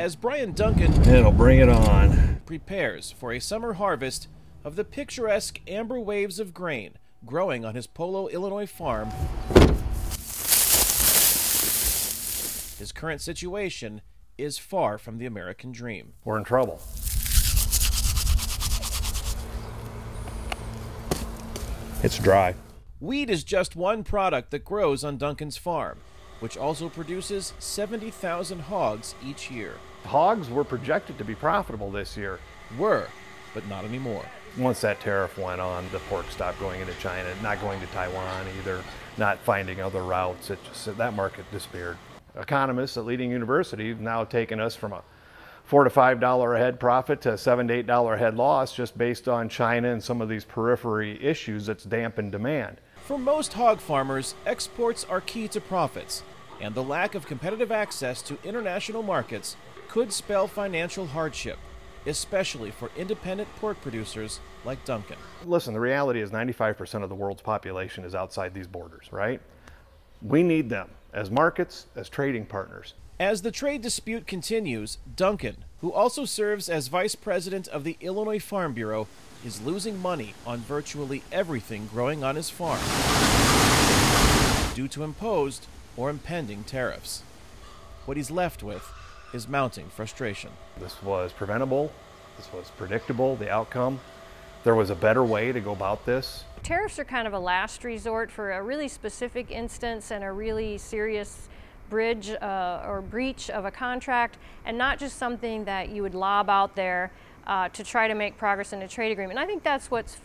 as Brian Duncan It'll bring it on. prepares for a summer harvest of the picturesque amber waves of grain growing on his Polo, Illinois farm. His current situation is far from the American dream. We're in trouble. It's dry. Wheat is just one product that grows on Duncan's farm, which also produces 70,000 hogs each year. Hogs were projected to be profitable this year. Were, but not anymore. Once that tariff went on, the pork stopped going into China, not going to Taiwan either, not finding other routes. That market disappeared. Economists at leading universities have now taken us from a $4 to $5 a head profit to a $7 to $8 a head loss just based on China and some of these periphery issues that's dampened demand. For most hog farmers, exports are key to profits, and the lack of competitive access to international markets could spell financial hardship, especially for independent pork producers like Duncan. Listen, the reality is 95% of the world's population is outside these borders, right? We need them as markets, as trading partners. As the trade dispute continues, Duncan, who also serves as vice president of the Illinois Farm Bureau, is losing money on virtually everything growing on his farm due to imposed or impending tariffs. What he's left with is mounting frustration. This was preventable. This was predictable, the outcome. There was a better way to go about this. Tariffs are kind of a last resort for a really specific instance and a really serious breach of a contract, and not just something that you would lob out there to try to make progress in a trade agreement. And I think that's what's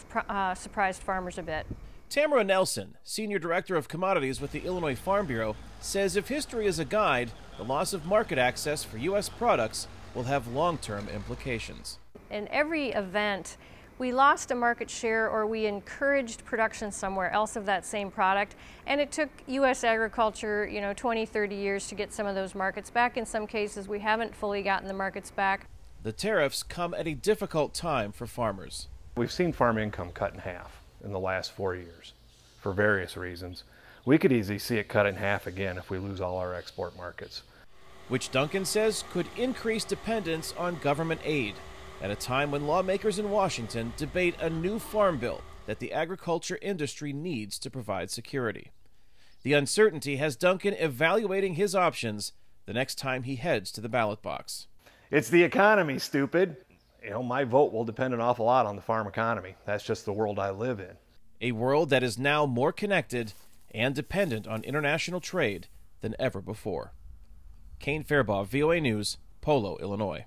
surprised farmers a bit. Tamara Nelson, Senior Director of Commodities with the Illinois Farm Bureau, says if history is a guide, the loss of market access for U.S. products will have long-term implications. In every event, we lost a market share or we encouraged production somewhere else of that same product, and it took U.S. agriculture, 20, 30 years to get some of those markets back. In some cases, we haven't fully gotten the markets back. The tariffs come at a difficult time for farmers. We've seen farm income cut in half in the last 4 years for various reasons. We could easily see it cut in half again if we lose all our export markets, which Duncan says could increase dependence on government aid at a time when lawmakers in Washington debate a new farm bill that the agriculture industry needs to provide security. The uncertainty has Duncan evaluating his options the next time he heads to the ballot box. It's the economy, stupid. My vote will depend an awful lot on the farm economy. That's just the world I live in. A world that is now more connected and dependent on international trade than ever before. Kane, Farabaugh, VOA News, Polo, Illinois.